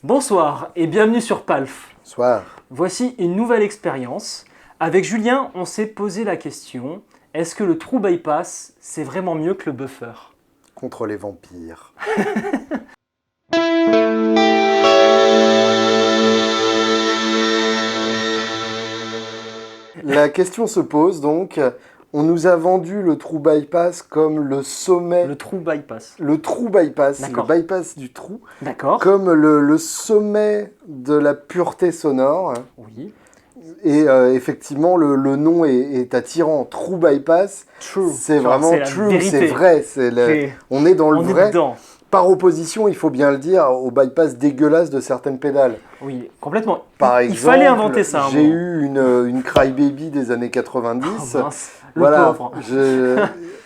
Bonsoir et bienvenue sur PALF. Soir. Voici une nouvelle expérience. Avec Julien, on s'est posé la question, est-ce que le True Bypass, c'est vraiment mieux que le buffer? Contre les vampires. La question se pose donc, on nous a vendu le True Bypass comme le sommet... Le True Bypass. Le True Bypass, le D'accord. bypass du trou, D'accord. comme le sommet de la pureté sonore. Oui. Et effectivement, le nom est attirant. True Bypass, True. c'est Genre, vraiment c'est la true, vérité. c'est vrai. On est dans le On est vrai. dedans. Par opposition, il faut bien le dire, au bypass dégueulasse de certaines pédales. Oui, complètement. Par Il exemple, fallait inventer ça. j'ai eu une Crybaby des années 90. Oh, mince, le Voilà, pauvre.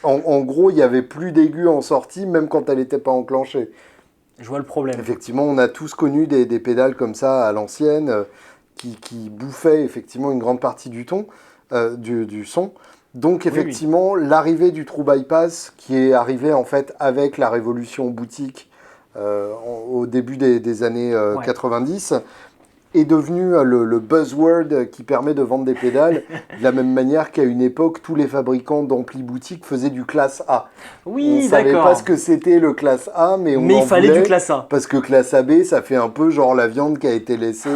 en gros, il n'y avait plus d'aigus en sortie, même quand elle n'était pas enclenchée. Je vois le problème. Effectivement, on a tous connu des pédales comme ça à l'ancienne, qui bouffaient effectivement une grande partie du son. Donc effectivement, l'arrivée du True Bypass, qui est arrivé en fait avec la révolution boutique au début des années 90, est devenu le buzzword qui permet de vendre des pédales, de la même manière qu'à une époque, tous les fabricants d'amplis boutiques faisaient du classe A. Oui, on ne savait d'accord. pas ce que c'était le classe A, mais il fallait du classe A. Parce que classe AB, ça fait un peu genre la viande qui a été laissée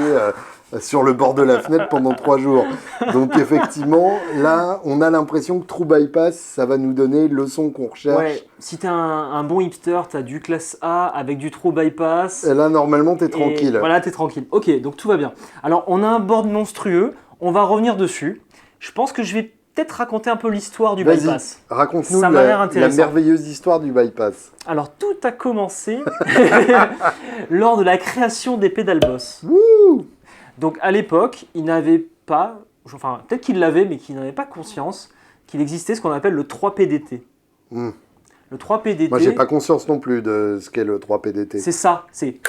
sur le bord de la fenêtre pendant 3 jours. Donc effectivement, là, on a l'impression que True Bypass, ça va nous donner le son qu'on recherche. Ouais, si t'es un bon hipster, t'as du classe A avec du True Bypass. Et là, normalement, t'es Et tranquille. Voilà, t'es tranquille. Ok, donc tout va bien. Alors, on a un board monstrueux, on va revenir dessus. Je pense que je vais peut-être raconter un peu l'histoire du Vas-y, bypass. raconte-nous Ça m'a l'air la intéressant. merveilleuse histoire du bypass. Alors, tout a commencé lors de la création des pédales Boss. Wouh! Donc, à l'époque, ils n'avaient pas, enfin, peut-être qu'ils l'avaient, mais qu'ils n'avaient pas conscience qu'il existait ce qu'on appelle le 3PDT. Hmm. Le 3PDT, Moi, j'ai pas conscience non plus de ce qu'est le 3PDT. c'est ça, c'est...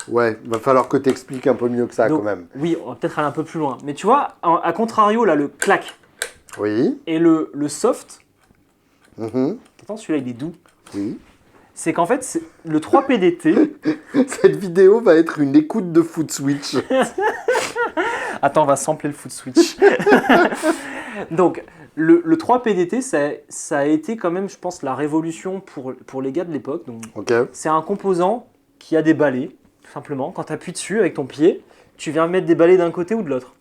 Ouais, va falloir que t'expliques un peu mieux que ça Donc, quand même. oui, on va peut-être aller un peu plus loin. Mais tu vois, à contrario, là, le clac Oui. et le soft, Mhm. attends, celui-là, il est doux. Oui. C'est qu'en fait, le 3PDT... Cette vidéo va être une écoute de Foot Switch. Attends, on va sampler le foot switch. Donc, le 3PDT, ça a été quand même, je pense, la révolution pour les gars de l'époque. Donc, Ok. c'est un composant qui a des balais, tout simplement. Quand tu appuies dessus avec ton pied, tu viens mettre des balais d'un côté ou de l'autre.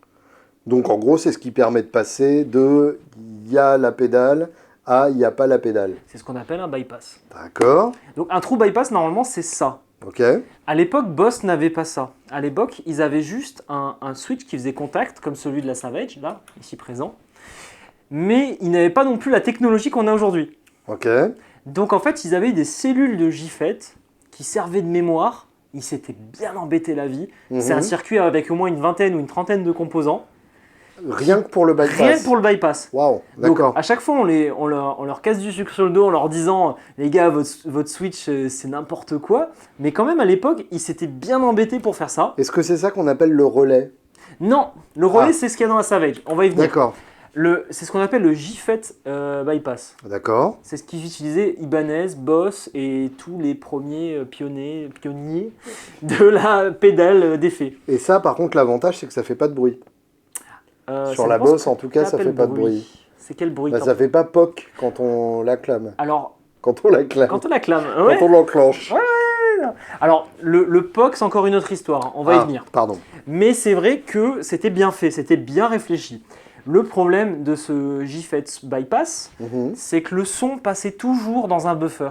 Donc en gros, c'est ce qui permet de passer de il y a la pédale à il n'y a pas la pédale. C'est ce qu'on appelle un bypass. D'accord. Donc, un true bypass, normalement, c'est ça. Ok. À l'époque, Boss n'avait pas ça. À l'époque, ils avaient juste un switch qui faisait contact, comme celui de la Savage, là, ici présent. Mais ils n'avaient pas non plus la technologie qu'on a aujourd'hui. Ok. Donc en fait, ils avaient des cellules de JFET qui servaient de mémoire. Ils s'étaient bien embêtés la vie. C'est un circuit avec au moins une vingtaine ou une trentaine de composants. Rien que pour le bypass. Rien que pour le bypass. Waouh. Donc D'accord. à chaque fois, on leur casse du sucre sur le dos en leur disant « Les gars, votre switch, c'est n'importe quoi ». Mais quand même, à l'époque, ils s'étaient bien embêtés pour faire ça. Est-ce que c'est ça qu'on appelle le relais? Non, le relais, Ah. c'est ce qu'il y a dans la Savage. On va y venir. D'accord. C'est ce qu'on appelle le JFET bypass. D'accord. C'est ce qu'utilisaient Ibanez, Boss et tous les premiers pionniers de la pédale d'effet. Et ça, par contre, l'avantage, c'est que ça fait pas de bruit. Sur Ça la dépend ce Boss, que en tout cas, ça t'appelles fait pas de bruit. C'est quel bruit Bah, t'en- ça fait pas POC quand on l'acclame. Alors, Quand on l'acclame. quand on l'acclame, Quand ouais. on l'enclenche. Alors, le POC, c'est encore une autre histoire, hein, on va y venir. Pardon. Mais c'est vrai que c'était bien fait, c'était bien réfléchi. Le problème de ce JFET bypass, Mhm. c'est que le son passait toujours dans un buffer.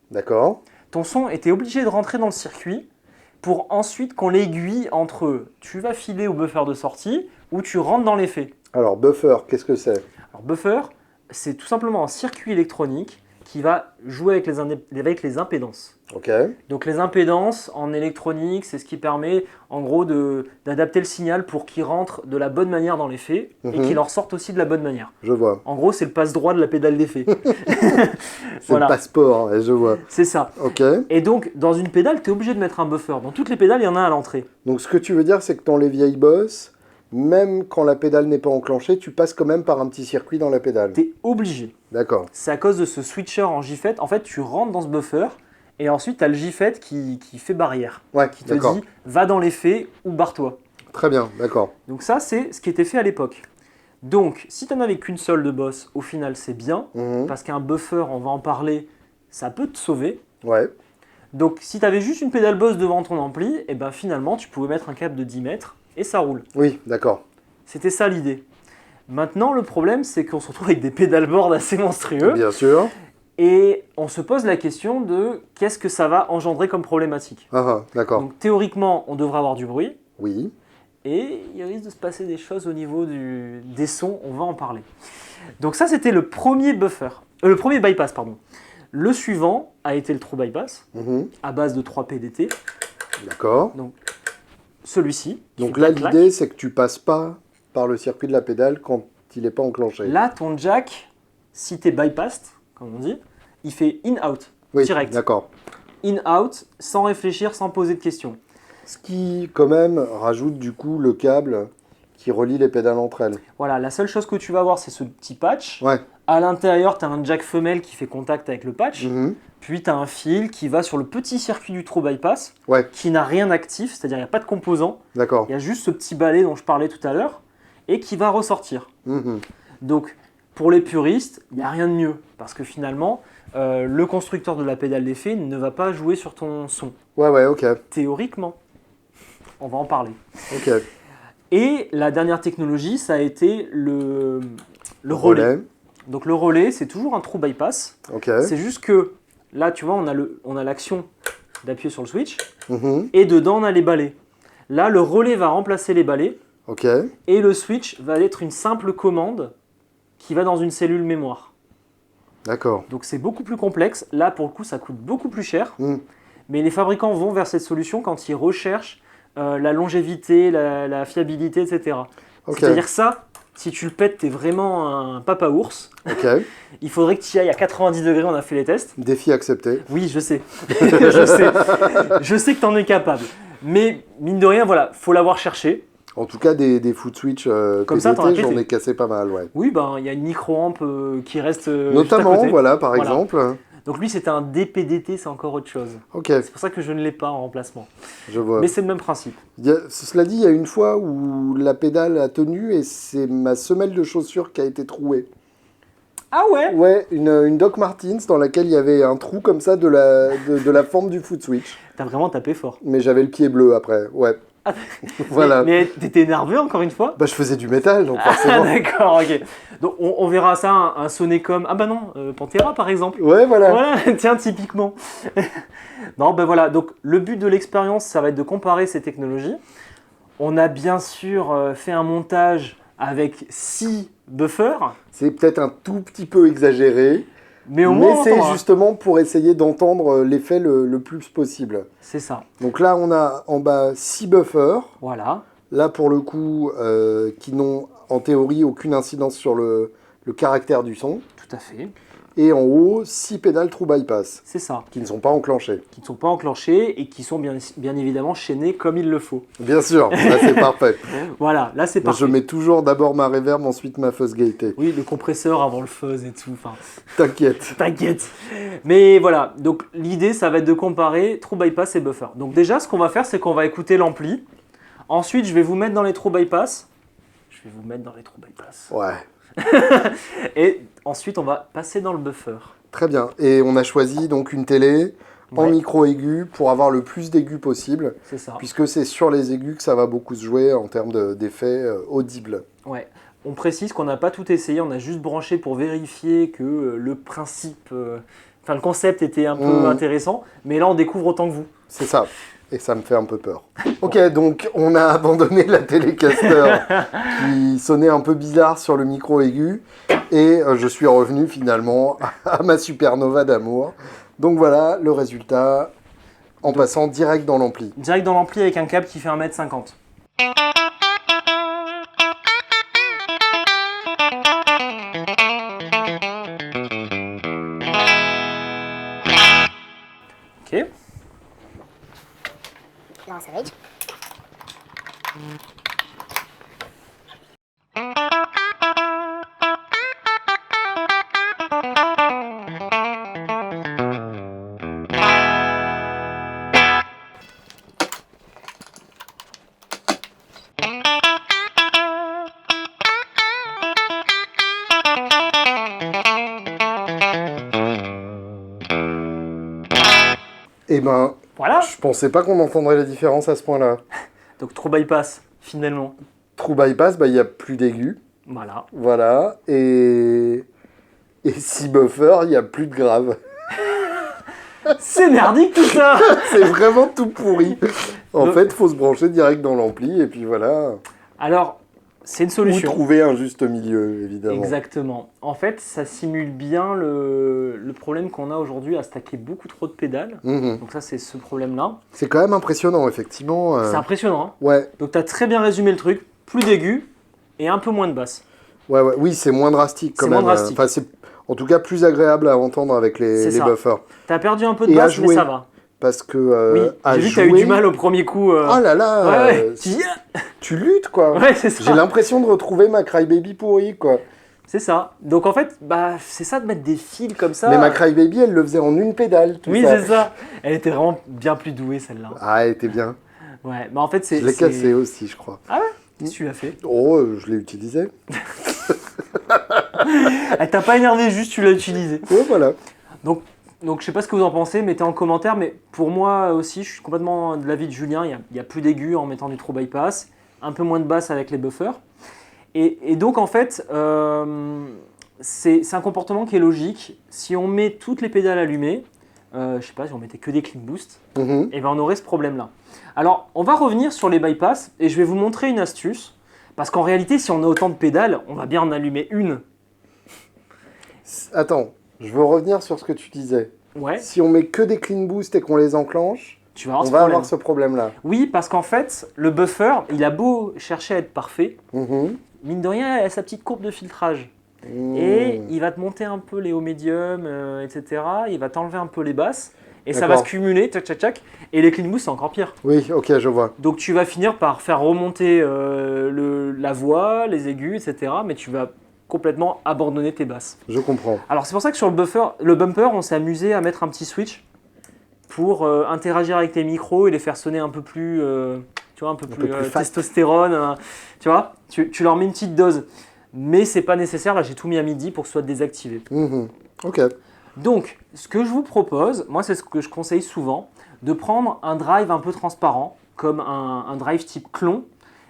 D'accord. Ton son était obligé de rentrer dans le circuit pour ensuite qu'on l'aiguille entre tu vas filer au buffer de sortie ou tu rentres dans l'effet. Alors, buffer, qu'est-ce que c'est? Alors buffer, c'est tout simplement un circuit électronique qui va jouer avec les impédances. Ok. Donc les impédances en électronique, c'est ce qui permet en gros d'adapter le signal pour qu'il rentre de la bonne manière dans l'effet et qu'il en ressorte aussi de la bonne manière. Je vois. En gros, c'est le passe-droit de la pédale d'effet. C'est Voilà. le passeport, hein, je vois. C'est ça. Ok. Et donc, dans une pédale, tu es obligé de mettre un buffer. Dans toutes les pédales, il y en a un à l'entrée. Donc, ce que tu veux dire, c'est que dans les vieilles Boss, même quand la pédale n'est pas enclenchée, tu passes quand même par un petit circuit dans la pédale. Tu es obligé. D'accord. C'est à cause de ce switcher en JFET. En fait, tu rentres dans ce buffer Et ensuite, tu as le JFET qui fait barrière, Ouais, qui te d'accord. dit va dans l'effet ou barre-toi. Très bien, d'accord. Donc ça, c'est ce qui était fait à l'époque. Donc, si tu n'en avais qu'une seule de boss, au final, c'est bien, Mhm. parce qu'un buffer, on va en parler, ça peut te sauver. Ouais, Donc, si tu avais juste une pédale boss devant ton ampli, et ben finalement, tu pouvais mettre un câble de 10 mètres et ça roule. oui, d'accord. C'était ça l'idée. Maintenant, le problème, c'est qu'on se retrouve avec des pédalboards assez monstrueux Bien sûr. et on se pose la question de qu'est-ce que ça va engendrer comme problématique. D'accord. Donc, théoriquement, on devrait avoir du bruit. Oui, Et il risque de se passer des choses au niveau des sons, on va en parler. Donc ça, c'était le premier buffer, le premier bypass, pardon. Le suivant a été le true bypass, mhm, à base de 3 PDT. d'accord. Celui-ci. Donc tu là, claques. l'idée, c'est que tu passes pas par le circuit de la pédale quand il n'est pas enclenché. Là, ton jack, si tu es bypassed, comme on dit, il fait in-out, Oui, direct. d'accord. In-out, sans réfléchir, sans poser de questions. Ce qui, quand même, rajoute du coup le câble qui relie les pédales entre elles. Voilà, la seule chose que tu vas avoir, c'est ce petit patch. Ouais. À l'intérieur, tu as un jack femelle qui fait contact avec le patch. Mhm. Puis tu as un fil qui va sur le petit circuit du true bypass, Ouais, qui n'a rien d'actif, c'est-à-dire il n'y a pas de composant. d'accord. Il y a juste ce petit balai dont je parlais tout à l'heure, et qui va ressortir. Mhm. Donc, pour les puristes, il n'y a rien de mieux, parce que finalement, le constructeur de la pédale d'effet ne va pas jouer sur ton son. Ouais, ok. Théoriquement. On va en parler. Ok. Et la dernière technologie, ça a été le relais. Donc le relais, c'est toujours un true bypass. Ok. C'est juste que là, tu vois, on a l'action d'appuyer sur le switch, Mhm. et dedans, on a les balais. Là, le relais va remplacer les balais, Ok. et le switch va être une simple commande qui va dans une cellule mémoire. D'accord. Donc c'est beaucoup plus complexe. Là, pour le coup, ça coûte beaucoup plus cher. Mhm. Mais les fabricants vont vers cette solution quand ils recherchent la longévité, la fiabilité, etc. Ok. C'est-à-dire que ça, si tu le pètes, t'es vraiment un papa ours. Ok. Il faudrait que tu y ailles à 90 degrés, on a fait les tests. Défi accepté. Oui, je sais. je sais. Je sais que t'en es capable. Mais mine de rien, voilà, faut l'avoir cherché. En tout cas, des foot switch Comme ça, t'en as PDT, j'en pété. ai cassé pas mal, ouais. Oui, ben il y a une micro-amp qui reste juste à Notamment, côté. voilà, par Voilà. exemple. Donc lui, c'était un DPDT, c'est encore autre chose. Ok, C'est pour ça que je ne l'ai pas en remplacement. je vois. Mais c'est le même principe. Cela dit, il y a une fois où la pédale a tenu et c'est ma semelle de chaussure qui a été trouée. Ah ouais? Ouais, une Doc Martens dans laquelle il y avait un trou comme ça de la forme du foot switch. T'as vraiment tapé fort. Mais j'avais le pied bleu après, ouais. Ah, Voilà. Mais t'étais énervé encore une fois? Bah, je faisais du métal, donc Ah forcément. d'accord, ok. Donc on verra ça, un sonnet comme... Ah bah non, Pantera par exemple. Ouais, voilà. Voilà, tiens, typiquement. Non, ben voilà, donc le but de l'expérience, ça va être de comparer ces technologies. On a bien sûr fait un montage avec 6 buffers, C'est peut-être un tout petit peu exagéré, mais au moins on c'est entendra. justement pour essayer d'entendre l'effet le plus possible. C'est ça, Donc là, on a en bas 6 buffers. voilà, Là, pour le coup, qui n'ont en théorie aucune incidence sur le caractère du son. tout à fait, Et en haut, 6 pédales true bypass, c'est ça. qui ne sont pas enclenchées. Qui ne sont pas enclenchés et qui sont bien évidemment chaînés comme il le faut. Bien sûr, là c'est parfait. Voilà, là c'est Moi, parfait. je mets toujours d'abord ma reverb, ensuite ma fuzz gaieté. Oui, le compresseur avant le fuzz et tout, enfin... T'inquiète. T'inquiète. Mais voilà, donc l'idée, ça va être de comparer true bypass et buffer. Donc déjà, ce qu'on va faire, c'est qu'on va écouter l'ampli. Ensuite, je vais vous mettre dans les true bypass. Ouais, Et ensuite, on va passer dans le buffer. très bien. Et on a choisi donc une télé en Ouais. micro aigu pour avoir le plus d'aigus possible, C'est ça. puisque c'est sur les aigus que ça va beaucoup se jouer en termes d'effets audibles. Ouais. On précise qu'on n'a pas tout essayé, on a juste branché pour vérifier que le principe, enfin le concept était un peu intéressant. Mais là, on découvre autant que vous. C'est ça. Et ça me fait un peu peur. Ok, donc on a abandonné la Telecaster qui sonnait un peu bizarre sur le micro aigu. Et je suis revenu finalement à ma supernova d'amour. Donc voilà le résultat en passant direct dans l'ampli. Direct dans l'ampli avec un câble qui fait 1,50 m. Ok. Là, ça rage. Eh ben, Voilà. je pensais pas qu'on entendrait la différence à ce point-là. Donc true bypass, finalement. True bypass, bah, il n'y a plus d'aigu. Voilà. Voilà. Et si buffer, il n'y a plus de grave. C'est merdique tout ça. C'est vraiment tout pourri. En Donc- fait, il faut se brancher direct dans l'ampli et puis voilà. Alors, c'est une Ou solution. trouver un juste milieu, évidemment. Exactement. En fait, ça simule bien le problème qu'on a aujourd'hui à stacker beaucoup trop de pédales. Mhm. Donc ça, c'est ce problème-là. C'est quand même impressionnant, effectivement. C'est impressionnant. Hein. Ouais, Donc tu as très bien résumé le truc. Plus d'aigus et un peu moins de basse. ouais. Oui, c'est moins drastique quand C'est même. moins drastique. Enfin, c'est en tout cas plus agréable à entendre avec C'est les ça. buffers. Tu as perdu un peu de Et à basse, mais jouer. ça va. Parce que Oui, à j'ai vu que tu as eu jouer- du mal au premier coup. Oh là là, Ouais, ouais. Tu dis, tu luttes quoi. ouais, c'est ça. J'ai l'impression de retrouver ma Crybaby pourrie quoi. C'est ça. Donc en fait, bah, c'est ça de mettre des fils comme ça. Mais ma Crybaby, elle le faisait en une pédale. Tout Oui, ça. c'est ça. Elle était vraiment bien plus douée celle-là. Ah, elle était bien. Ouais, mais en fait, c'est. Je l'ai cassée aussi, je crois. Qu'est-ce que tu l'as fait? Oh, je l'ai utilisé. Elle t'a pas énervé, juste tu l'as utilisé. Ouais, voilà. Donc je sais pas ce que vous en pensez, mettez en commentaire, mais pour moi aussi, je suis complètement de l'avis de Julien, il y a plus d'aigus en mettant du true bypass, un peu moins de basse avec les buffers. Et donc en fait, c'est un comportement qui est logique. Si on met toutes les pédales allumées, je sais pas, si on mettait que des clean boost, Mhm. et ben on aurait ce problème-là. Alors, on va revenir sur les bypass, et je vais vous montrer une astuce, parce qu'en réalité, si on a autant de pédales, on va bien en allumer une. Attends, je veux revenir sur ce que tu disais. Ouais, Si on met que des clean boost et qu'on les enclenche, tu vas avoir on ce va problème. avoir ce problème-là. Oui, parce qu'en fait, le buffer, il a beau chercher à être parfait, Mhm. mine de rien, il a sa petite courbe de filtrage. Mmh. Et il va te monter un peu les hauts médiums, etc. Il va t'enlever un peu les basses. Et ça va D'accord. se cumuler, tchac tchac tchac. Et les clean boost, c'est encore pire. Oui, ok, je vois. Donc tu vas finir par faire remonter la voix, les aigus, etc. Mais tu vas complètement abandonner tes basses. Je comprends. Alors c'est pour ça que sur le bumper, on s'est amusé à mettre un petit switch pour interagir avec tes micros et les faire sonner un peu plus, tu vois, un peu plus, plus fat. testostérone. Tu vois, tu leur mets une petite dose. Mais c'est pas nécessaire, là j'ai tout mis à midi pour que ce soit désactivé. Mhm. Ok. Donc, ce que je vous propose, moi c'est ce que je conseille souvent, de prendre un drive un peu transparent, comme un drive type clon,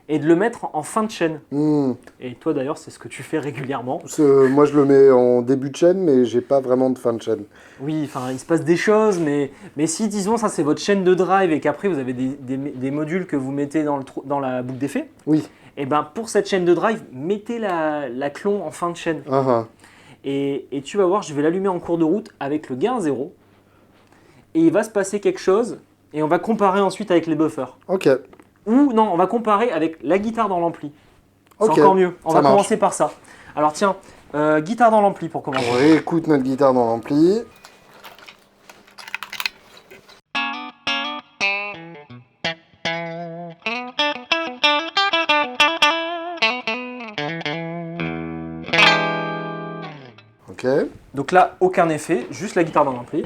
et de le mettre en fin de chaîne. Hmm. Et toi d'ailleurs, c'est ce que tu fais régulièrement. Moi, je le mets en début de chaîne, mais j'ai pas vraiment de fin de chaîne. Oui, enfin il se passe des choses, mais si disons ça c'est votre chaîne de drive et qu'après vous avez des modules que vous mettez dans la boucle d'effet, Oui. et ben pour cette chaîne de drive, mettez la clon en fin de chaîne. Ah, ah. Et tu vas voir, je vais l'allumer en cours de route avec le gain 0. Et il va se passer quelque chose. Et on va comparer ensuite avec les buffers. Ok. Ou non, on va comparer avec la guitare dans l'ampli. C'est Ok, encore mieux. On ça va marche. commencer par ça. Alors tiens, guitare dans l'ampli pour commencer. On réécoute notre guitare dans l'ampli. Ok. Donc là, aucun effet, juste la guitare dans l'ampli.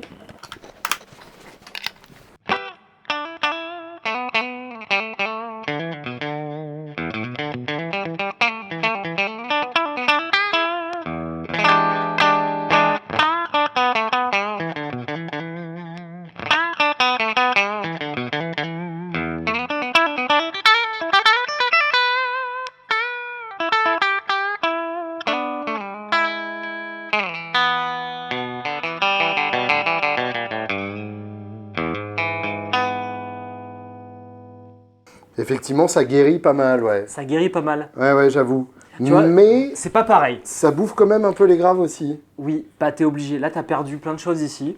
Effectivement, ça guérit pas mal, ouais. Ça guérit pas mal. Ouais, j'avoue. Tu vois, Mais c'est pas pareil. ça bouffe quand même un peu les graves aussi. Oui, bah t'es obligé. Là, t'as perdu plein de choses ici.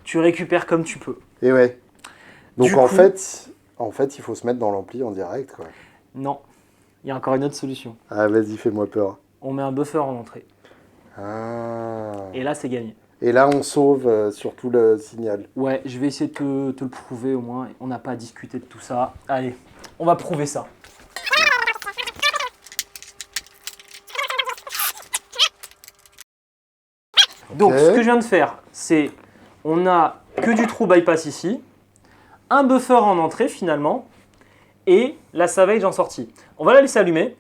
Tu récupères comme tu peux. Et ouais. Donc Du en coup- fait, il faut se mettre dans l'ampli en direct, quoi. Non, il y a encore une autre solution. Ah, vas-y, fais-moi peur. On met un buffer en entrée. Ah. Et là, c'est gagné. Et là, on sauve surtout le signal. Ouais, je vais essayer de te le prouver au moins. On n'a pas à discuter de tout ça. Allez, on va prouver ça. Donc, Ok. ce que je viens de faire, c'est on a que du true bypass ici, un buffer en entrée finalement, et la Savage en sortie. On va la laisser allumer,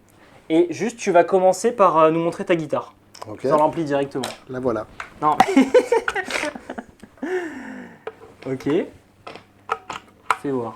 et juste tu vas commencer par nous montrer ta guitare. Ok. Sans l'ampli directement. La voilà. Non. Ok. Fais voir.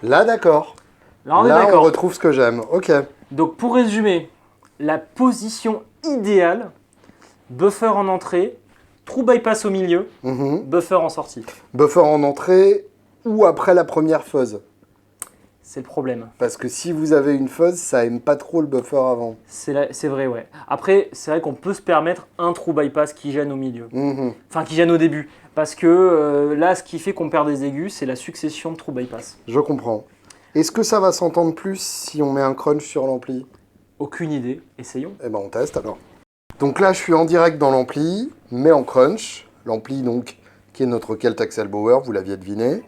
Là, d'accord. Là, on est Là, on d'accord. retrouve ce que j'aime. Ok. Donc, pour résumer, la position idéale, buffer en entrée, trou bypass au milieu, Mhm. buffer en sortie. Buffer en entrée ou après la première fuzz. C'est le problème. Parce que si vous avez une fuzz, ça aime pas trop le buffer avant. C'est vrai, ouais. Après, c'est vrai qu'on peut se permettre un trou bypass qui gêne au milieu. Mhm. Enfin, qui gêne au début. Parce que là, ce qui fait qu'on perd des aigus, c'est la succession de trous bypass. Je comprends. Est-ce que ça va s'entendre plus si on met un crunch sur l'ampli? Aucune idée. Essayons. Eh ben on teste alors. Donc là, je suis en direct dans l'ampli, mais en crunch. L'ampli donc, qui est notre Kelt Axel Bauer, vous l'aviez deviné.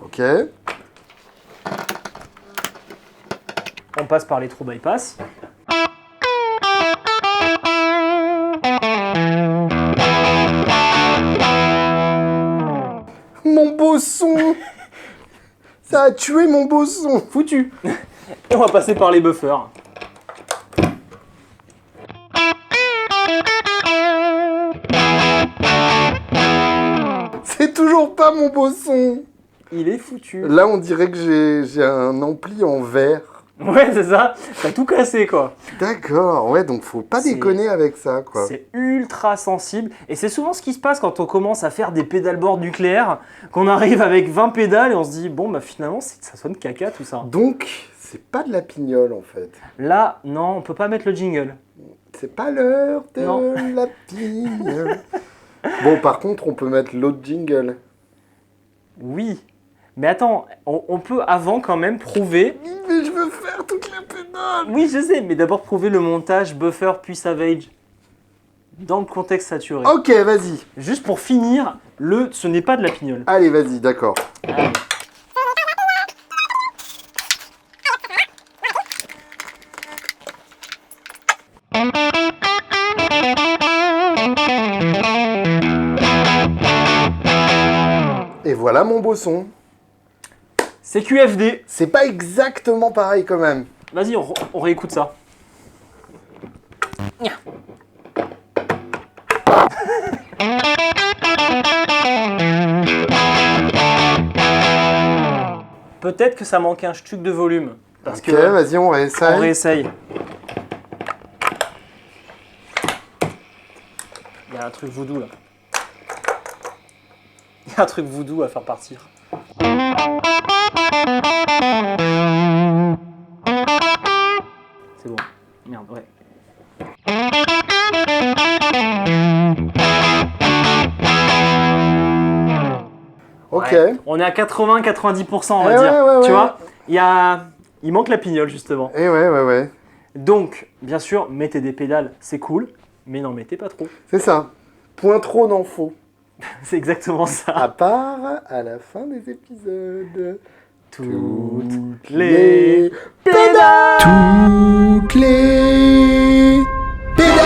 Ok. On passe par les trous bypass. Mon beau son. Ça a tué mon beau son. Foutu. Et on va passer par les buffers. C'est toujours pas mon beau son. Il est foutu. Là, on dirait que j'ai un ampli en verre. Ouais, c'est ça. T'as tout cassé, quoi. D'accord, ouais, donc faut pas C'est- déconner avec ça, quoi. C'est ultra sensible. Et c'est souvent ce qui se passe quand on commence à faire des pédalboards nucléaires, qu'on arrive avec 20 pédales et on se dit, bon, bah finalement, ça sonne caca tout ça. Donc, c'est pas de la pignole, en fait. Là, non, on peut pas mettre le jingle. C'est pas l'heure de Non. la pignole. Bon, par contre, on peut mettre l'autre jingle. Oui. Mais attends, on peut avant quand même prouver. Mais je veux faire toute la pédale. Oui, je sais, mais d'abord prouver le montage buffer puis savage dans le contexte saturé. Ok, vas-y. Juste pour finir, ce n'est pas de la pignole. Allez, vas-y, d'accord. Allez. Et voilà mon beau son. C'est QFD. C'est pas exactement pareil quand même. Vas-y, on réécoute ça. Peut-être que ça manque un ch'tuc de volume. Parce Ok, que vas-y, on on réessaye. réessaye. Il y a un truc voodoo là. Il y a un truc voodoo à faire partir. C'est bon. Merde, ouais. Ok. Ouais. On est à 80-90%, on va Eh dire. ouais, Tu ouais. vois, il manque la pignole justement. Et ouais. Donc, bien sûr, mettez des pédales, c'est cool, mais n'en mettez pas trop. C'est ça. Point trop n'en faut. C'est exactement ça. À part à la fin des épisodes. Toutes les pédales. Toutes les pédales.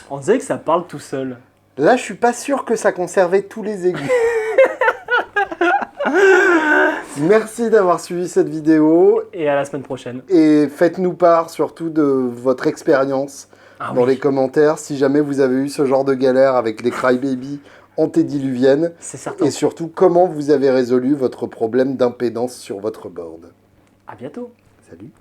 On dirait que ça parle tout seul. Là, je suis pas sûr que ça conservait tous les aigus. Merci d'avoir suivi cette vidéo. Et à la semaine prochaine. Et faites-nous part surtout de votre expérience dans les commentaires. Si jamais vous avez eu ce genre de galère avec les Crybaby antédiluviennes. C'est certain. Et surtout, comment vous avez résolu votre problème d'impédance sur votre board. À bientôt. Salut.